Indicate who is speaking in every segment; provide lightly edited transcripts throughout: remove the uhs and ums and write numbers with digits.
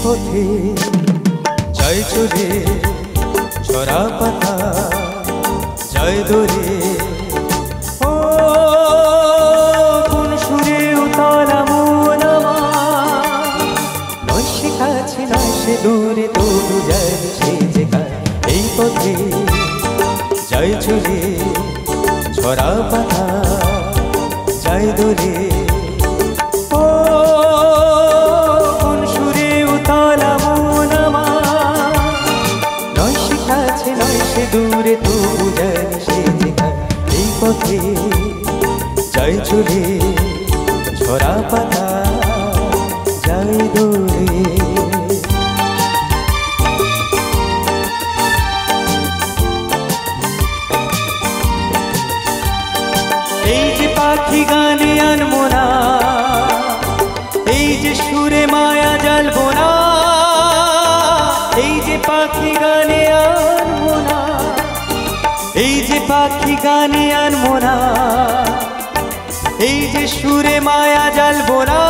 Speaker 1: পথে যায় চলে ঝরা পাতা যায় দোলে ও কোন সুরে উতলা মন আমার নয় সে কাছে নয় সে দূরে তবু যায় সে যে এই পথে যায় চলে ঝরা পাতা যায় দোলে ও কোন সুরে উতলা মন আমার নয় সে কাছে নয় সে দূরে তবু যায় সে যে এই পথে যায় চলে ঝরা পাতা যায় দোলে এই যে পাখি গানে আনবো না এই যে সুরে মায়া জ্বালবো না এই যে পাখি গানে আনবো না এই যে পাখি গানে আনবো না এই যে সুরে মায়া জ্বালবো না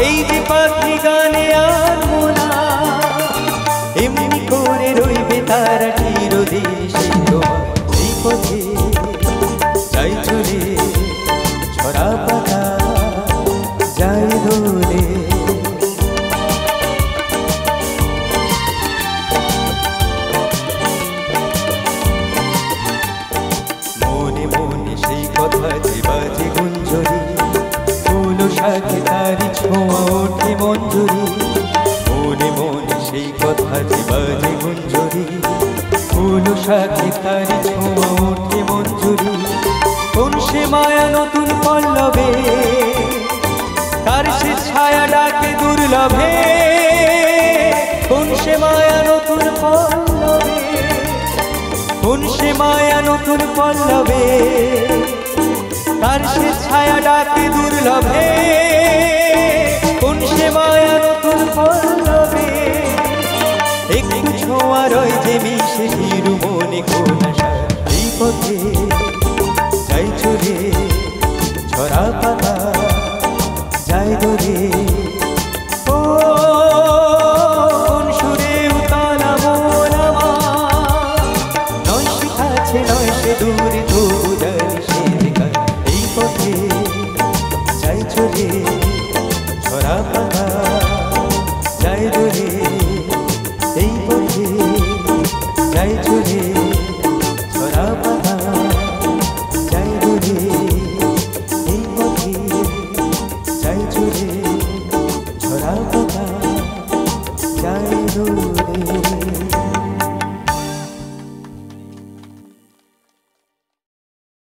Speaker 1: এই যে পাখি গানে আনবো না এমনি করে রইবে তারা চিরদিন সেই তোমার এই পথে যায় চলে ঝরা পাতা যায় দোলে মনে মনে সেই কথা যে বাজে গুঞ্জরি ফুল শাখে তারি ছোঁয়া ওঠে মঞ্জুরি মনে মনে সেই কথা যে বাজে গুঞ্জরি ফুল শাখে তারি ছোঁয়া ওঠে মঞ্জুরি কোন সে মায়া নতুন পল্লবে কার সে ছায়া ডাকে দুর্লভে কোন সে মায়া নতুন পল্লবে কোন সে মায়া নতুন পল্লবে কার সে ছায়া ডাকে দুর্লভে কোন সে মায়া নতুন পল্লবে একটু ছোঁয়া রয় যে মিশে হিরু মনে কোন আশা এই পথে যায় চলে ঝরা পাতা যায় দোলে ও কোন সুরে উতলা মন আমার নয় সে কাছে নয় সে দূরে তবু যায় সে এই পথে যায় চলে ঝরা পাতা যায় দোলে এই পথে যায় চলে ঝরা পাতা যায় দোলে এই পথে যায় চলে ঝরা পাতা যায় দোলে।